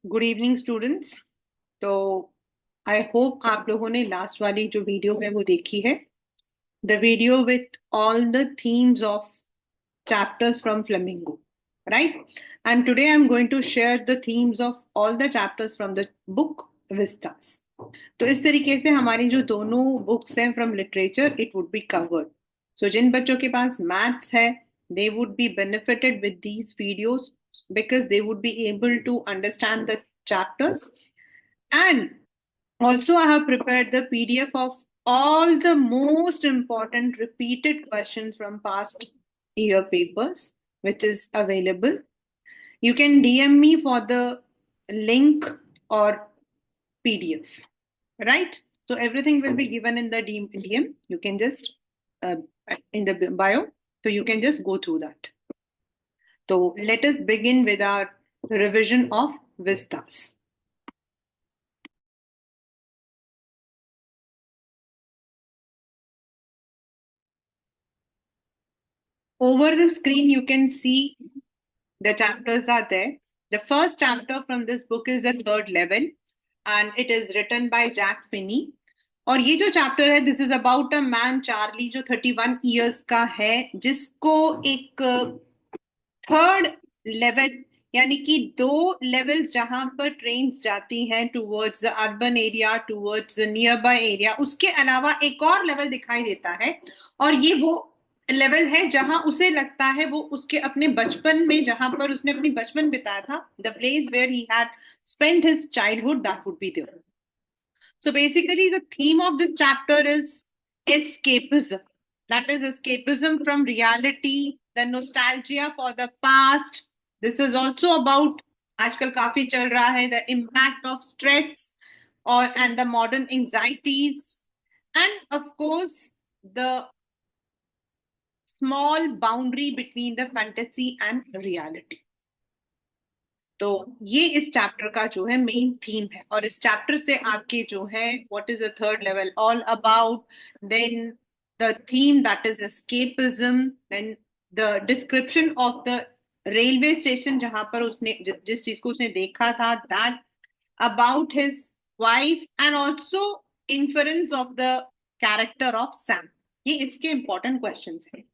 Good evening students. तो I hope आप लोगों ने लास्ट वाली जो वीडियो है वो देखी है, the video with all the themes of chapters from Flamingo, right? And today I'm going to share the themes of all the chapters from the book Vistas. तो इस तरीके से हमारी जो दोनों बुक्स हैं from literature it would be covered. So जिन बच्चों के पास मैथ्स है they would be benefited with these videos because they would be able to understand the chapters. And also, I have prepared the PDF of all the most important repeated questions from past year papers, which is available. You can DM me for the link or PDF, right? So everything will be given in the DM. You can just uh, in the bio, so you can just go through that. So let us begin with our revision of Vistas. Over the screen, you can see the chapters are there. The first chapter from this book is the third level, and it is written by Jack Finney. और ये जो chapter है this is about a man Charlie जो 31 years का है, जिसको एक third level यानी कि दो लेवल्स जहां पर ट्रेन्स जाती हैं towards the urban area, towards the near by area, उसके अलावा एक और लेवल दिखाई देता है। और ये वो लेवल है जहां उसे लगता है वो उसके अपने बचपन में, जहां पर उसने अपनी बचपन बिताया था, the place where he had spent his childhood, that would be there. So basically, the theme of this chapter is escapism. That is escapism from reality, the nostalgia for the past. This is also about आजकल काफी चल रहा है the impact of stress or and the modern anxieties, and of course the small boundary between the fantasy and reality. तो ये इस chapter का जो है मेन थीम है, और इस चैप्टर से आपके जो है what is the third level all about, then the theme that is escapism, then the description of the railway station जहां पर उसने जिस चीज को उसने देखा था, that about his wife, and also inference of the character of Sam. ये इसके इंपॉर्टेंट क्वेश्चंस हैं।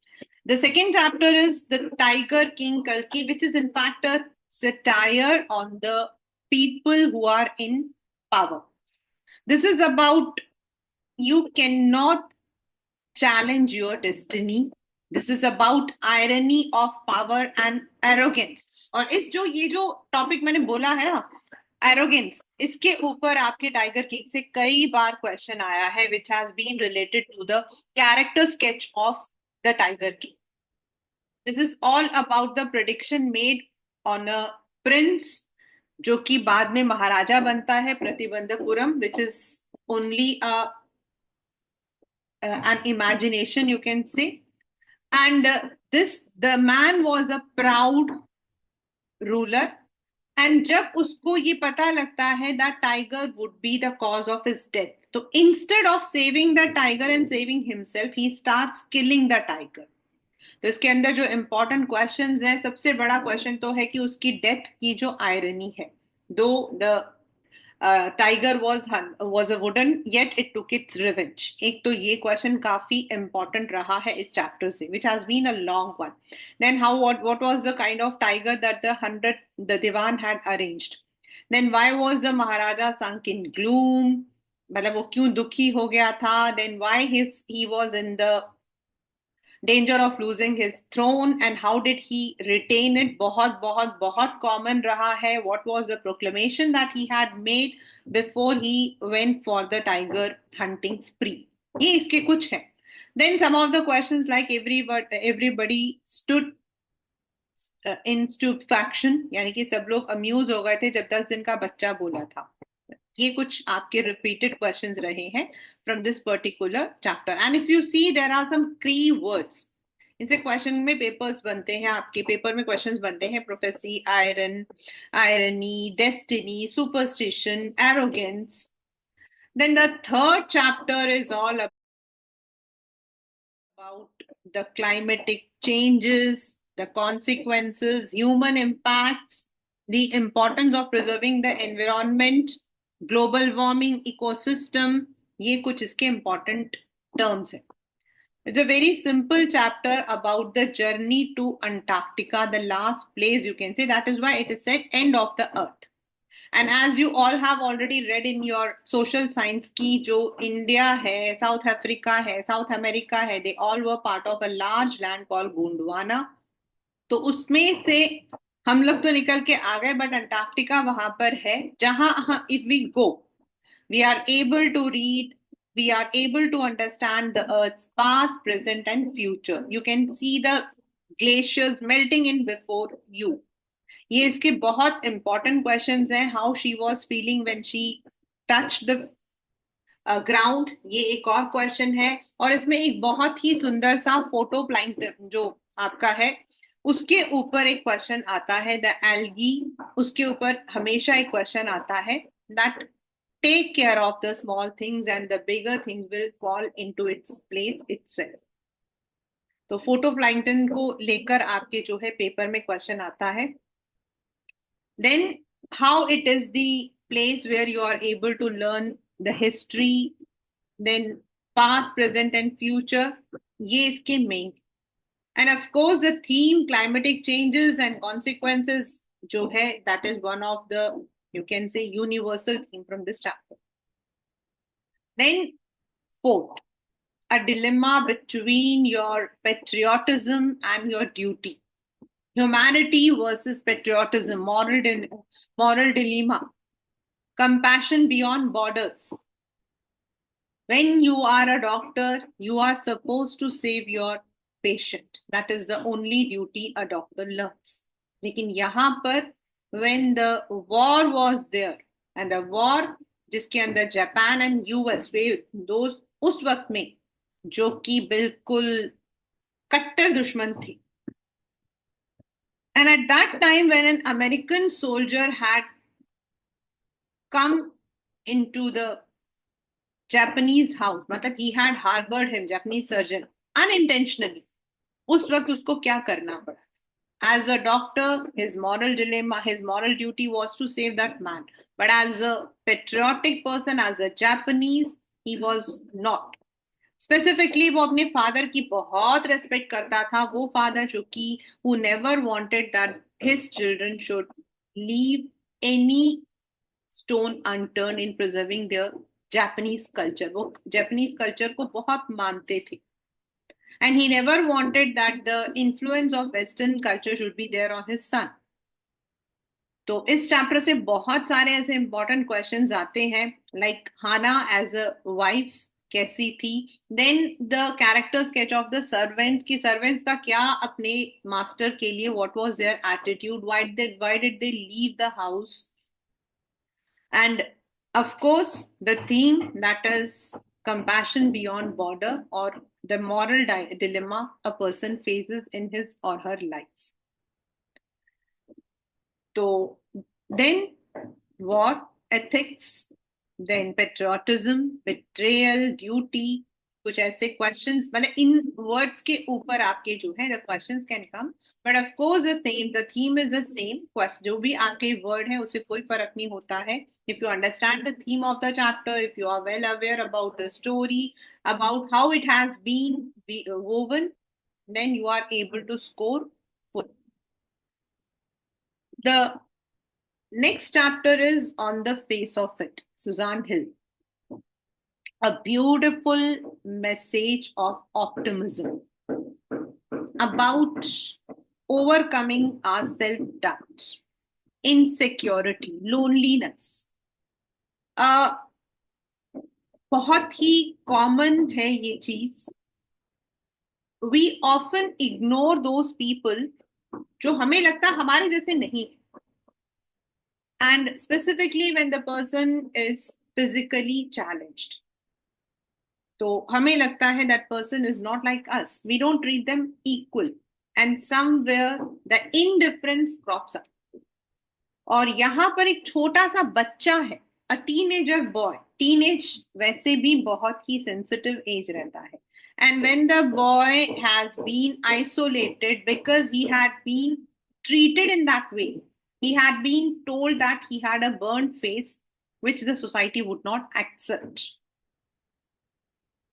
The second chapter is The Tiger King Kalki, which is in fact a satire on the people who are in power. This is about you cannot challenge your destiny. This is about irony of power and arrogance. और इस जो ये जो topic मैंने बोला है ना, arrogance, इसके ऊपर आपके टाइगर किंग से कई बार क्वेश्चन आया है which has been related to the character sketch of the tiger king. This is all about the prediction made on a prince जो कि बाद में महाराजा बनता है Pratibandapuram, which is only an imagination you can say. And the man was a proud ruler, and जब उसको ये पता लगता है that tiger would be the cause of his death, तो instead of saving the tiger and saving himself, he starts killing the tiger. तो इसके अंदर जो इंपॉर्टेंट क्वेश्चंस हैं, सबसे बड़ा क्वेश्चन तो है कि उसकी डेथ की जो आयरनी है, दो the tiger was a wooden yet it took its revenge. एक तो ये क्वेश्चन काफी इंपॉर्टेंट रहा है इस चैप्टर से, which has been a long one. Then how what was the kind of tiger that the dewan had arranged. Then why was the Maharaja sunk in gloom, मतलब वो क्यों दुखी हो गया था. Then why he was in the danger of losing his throne and how did he retain it. बहुत बहुत बहुत common रहा है. What was the proclamation that he had made before he went for the tiger hunting spree. ये इसके कुछ हैं. Then some of the questions like everybody stood in stupefaction, यानी कि सब लोग अम्यूज हो गए थे जब 10 दिन का बच्चा बोला था. ये कुछ आपके रिपीटेड क्वेश्चंस रहे हैं from this particular chapter. And if you see there are some key words. इनसे क्वेश्चन में पेपर्स बनते हैं, आपके पेपर में क्वेश्चंस बनते हैं. Prophecy, iron, irony, destiny, superstition, arrogance. Then the third chapter is all about the climatic changes, the consequences, human impacts. the importance of preserving the environment, global warming, ecosystem, ये कुछ इसके important terms हैं. It's a very simple chapter about the journey to Antarctica, the last place you can say. That is why it is said end of the earth. And as you all have already read in your social science की जो India है, South Africa है, South America है, they all were part of a large land called Gondwana. तो उसमें से हम लोग तो निकल के आ गए, बट अंटार्कटिका वहां पर है जहां if we go we are able to read, we are able to understand the earth's past, present and future. You can see the glaciers melting in before you. ये इसके बहुत important questions हैं. How she was feeling when she touched the ground, ये एक और question है. और इसमें एक बहुत ही सुंदर सा फोटो प्लैंक्टन जो आपका है उसके ऊपर एक क्वेश्चन आता है, द एल्गी. उसके ऊपर हमेशा एक क्वेश्चन आता है that take care of the small things and the bigger things will fall into its place itself. तो फोटोप्लैंक्टन को लेकर आपके जो है पेपर में क्वेश्चन आता है. Then how it is the place where you are able to learn the history, then past, present and future, ये इसके main. And of course the theme climatic changes and consequences जो है that is one of the, you can say, universal theme from this chapter. Then fourth, a dilemma between your patriotism and your duty. Humanity versus patriotism, moral dilemma. Compassion beyond borders. When you are a doctor, you are supposed to save your patient. That is the only duty a doctor learns. लेकिन यहाँ पर when the war was there, and the war जिसके अंदर Japan and US दो उस वक्त में जो कि बिल्कुल कट्टर दुश्मन थी. And at that time when an American soldier had come into the Japanese house, मतलब he had harbored him, Japanese surgeon, unintentionally, उस वक्त उसको क्या करना पड़ा? As a doctor, his moral dilemma, his moral duty was to save that man. But as a patriotic person, as a Japanese, he was not. Specifically, वो अपने father की बहुत respect करता था. वो father जो कि who never wanted that his children should leave any stone unturned in preserving their Japanese culture. वो Japanese culture को बहुत मानते थे. And he never wanted that the influence of Western culture should be there on his son. तो इस chapter से बहुत सारे ऐसे इंपॉर्टेंट क्वेश्चंस आते हैं, like Hana as a wife कैसी थी. Then the character sketch of the servants की सर्वेंट्स का क्या अपने मास्टर के लिए, what was their attitude, why did they leave the house. And of course, the theme that is compassion beyond border, or the moral dilemma a person faces in his or her life. So then war, ethics, then patriotism, betrayal, duty, कुछ ऐसे questions, मतलब इन words के ऊपर आपके जो है the questions can come. But of course the theme is the same. जो भी आपके वर्ड है उससे कोई फर्क नहीं होता है. If you understand the theme of the chapter, if you are well aware about the story, about how it has been woven, then you are able to score full. The next chapter is On the Face of It, Suzanne Hill. A beautiful message of optimism about overcoming our self-doubt, insecurity, loneliness. बहुत ही common है ये चीज. We often ignore those people जो हमें लगता है हमारे जैसे नहीं. And specifically when the person is physically challenged, तो हमें लगता है that person is not like us. We don't treat them equal, and somewhere the indifference crops up. और यहाँ पर एक छोटा सा बच्चा है, a teenager boy. Teenage वैसे भी बहुत ही sensitive age रहता है. And when the boy has been isolated because he had been treated in that way, He had been told that he had a burnt face, which the society would not accept.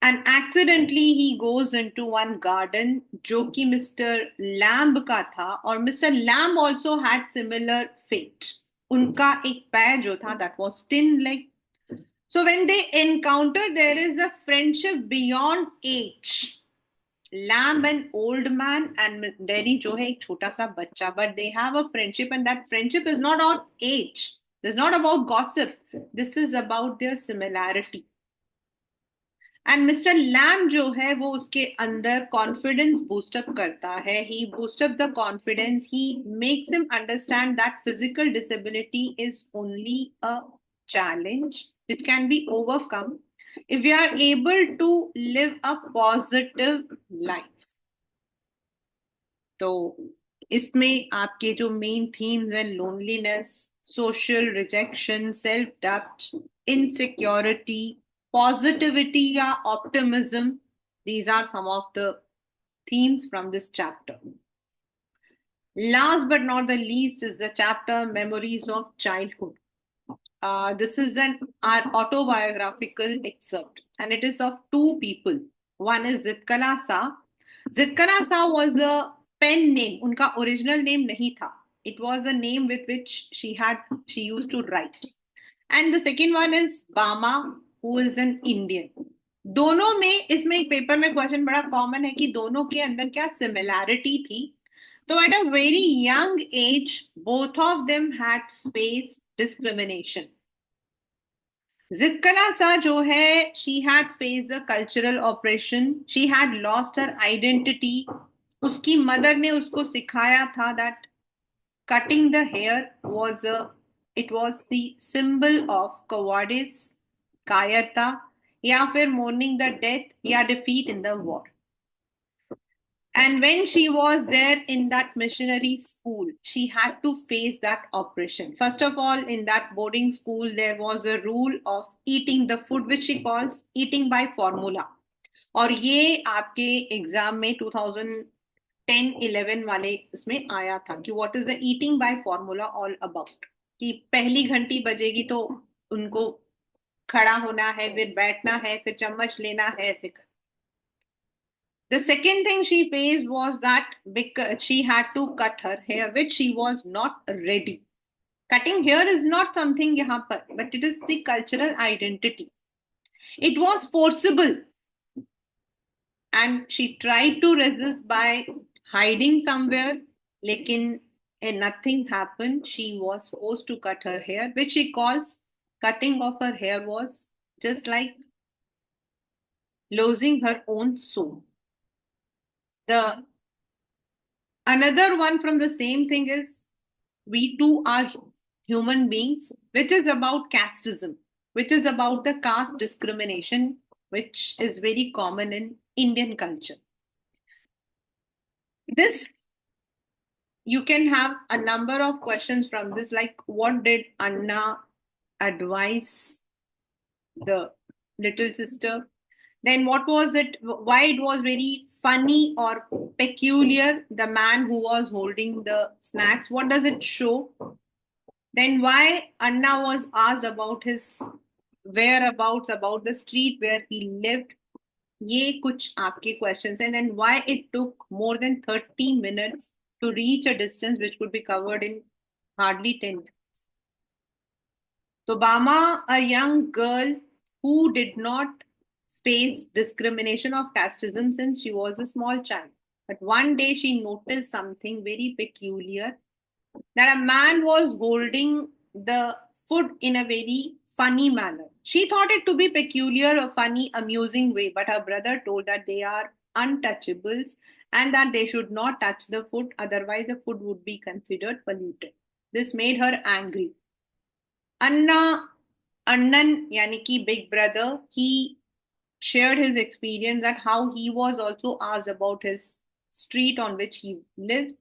And accidentally he goes into one garden, जो कि Mr. Lamb का था, और Mr. Lamb also had similar fate. उनका एक पैर जो था, that was thin leg. So when they encounter, there is a friendship beyond age. Lamb an old man and Derry जो है एक छोटा सा बच्चा, but they have a friendship, and that friendship is not on age. This is not about gossip. This is about their similarity. And mister Lam जो है वो उसके अंदर कॉन्फिडेंस बूस्टअप करता है. He boost up the confidence. He makes him understand that physical disability is only a challenge which can be overcome if we are able to live a positive life. तो इसमें आपके जो main themes हैं, loneliness, social rejection, self डब्ट, insecurity, positivity या optimism, these are some of the themes from this chapter. Last but not the least is the chapter Memories of Childhood. This is an autobiographical excerpt, and it is of two people. One is Zitkala Sa. Zitkala Sa was a pen name. उनका original name नहीं था. It was the name with which she used to write. And the second one is Bama, who is an Indian. दोनों में, इसमें एक paper में question बड़ा common है कि दोनों के अंदर क्या सिमिलैरिटी थी. तो at a very young age, both of them had faced discrimination. Zitkala Sa जो है, she had faced a cultural oppression. She had lost her identity. उसकी मदर ने उसको सिखाया था that cutting the hair was the symbol of cowardice, कायरता, या फिर mourning the death या defeat in the war. And when she was there in that missionary school, she had to face that oppression. First of all, in that boarding school, there was a rule of eating the food, which she calls eating by formula. और ये आपके exam में 2010-11 वाले इसमें आया था कि what is the eating by formula all about. कि पहली घंटी बजेगी तो उनको खड़ा होना है, फिर बैठना है, फिर चम्मच लेना है, ऐसे कर. The second thing she faced was that because she had to cut her hair, which she was not ready. Cutting hair is not something यहाँ पर, but it is the cultural identity. It was forcible, and she tried to resist by hiding somewhere. लेकिन nothing happened. She was forced to cut her hair, which she calls cutting of her hair was just like losing her own soul. The another one from the same thing is we too are human beings, which is about casteism, which is about the caste discrimination, which is very common in Indian culture. This, you can have a number of questions from this, like what did Anna advise the little sister? Then what was it, why it was very funny or peculiar, the man who was holding the snacks, what does it show? Then why Anna was asked about his whereabouts, about the street where he lived. ये कुछ आपके questions. And then why it took more than 30 minutes to reach a distance which could be covered in hardly 10 minutes. So Bama, a young girl who did not face discrimination of casteism since she was a small child. But one day she noticed something very peculiar, that a man was holding the food in a very funny manner. She thought it to be peculiar, a funny, amusing way, but her brother told that they are untouchables and that they should not touch the food, otherwise the food would be considered polluted. This made her angry. Annan, yani ki big brother, he shared his experience that how he was also asked about his street on which he lives.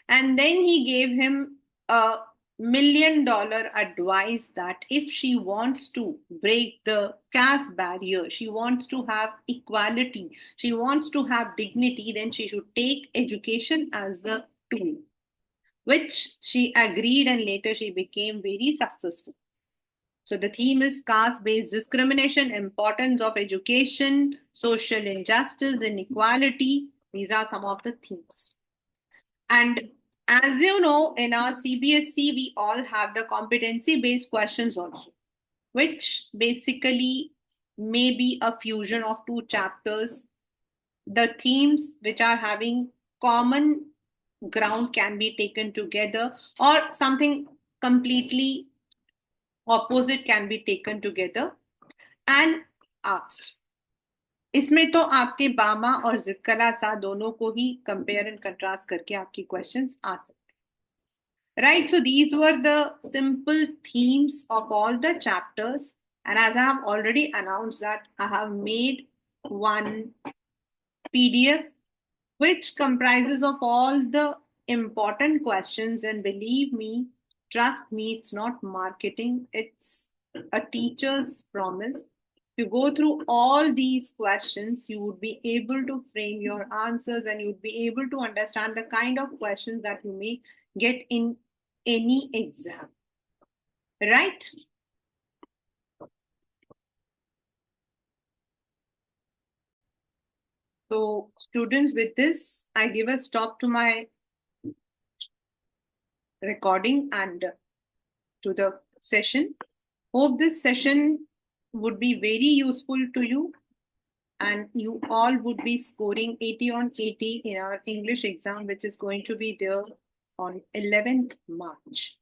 And then he gave him a $1 million advice that if she wants to break the caste barrier, she wants to have equality, she wants to have dignity, then she should take education as the tool. which she agreed, and later she became very successful. So the theme is caste-based discrimination, importance of education, social injustice, inequality. These are some of the themes. And as you know, in our CBSE, we all have the competency-based questions also, which basically may be a fusion of two chapters. The themes which are having common ground can be taken together, or something completely opposite can be taken together and asked. इसमें तो आपके बामा और जितकला सा दोनों को ही compare and contrast करके आपकी क्वेश्चंस आ सकते हैं. Right, so these were the simple themes of all the chapters, and as I have already announced that I have made one PDF which comprises of all the important questions, and believe me, trust me, it's not marketing, it's a teacher's promise. If you go through all these questions, you would be able to frame your answers, and you would be able to understand the kind of questions that you may get in any exam. Right? So, students, with this, I give a stop to my recording and to the session. Hope this session would be very useful to you, and you all would be scoring 80 on 80 in our English exam, which is going to be there on 11th March.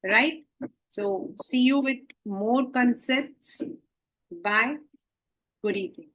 Right? So see you with more concepts. Bye. Good evening.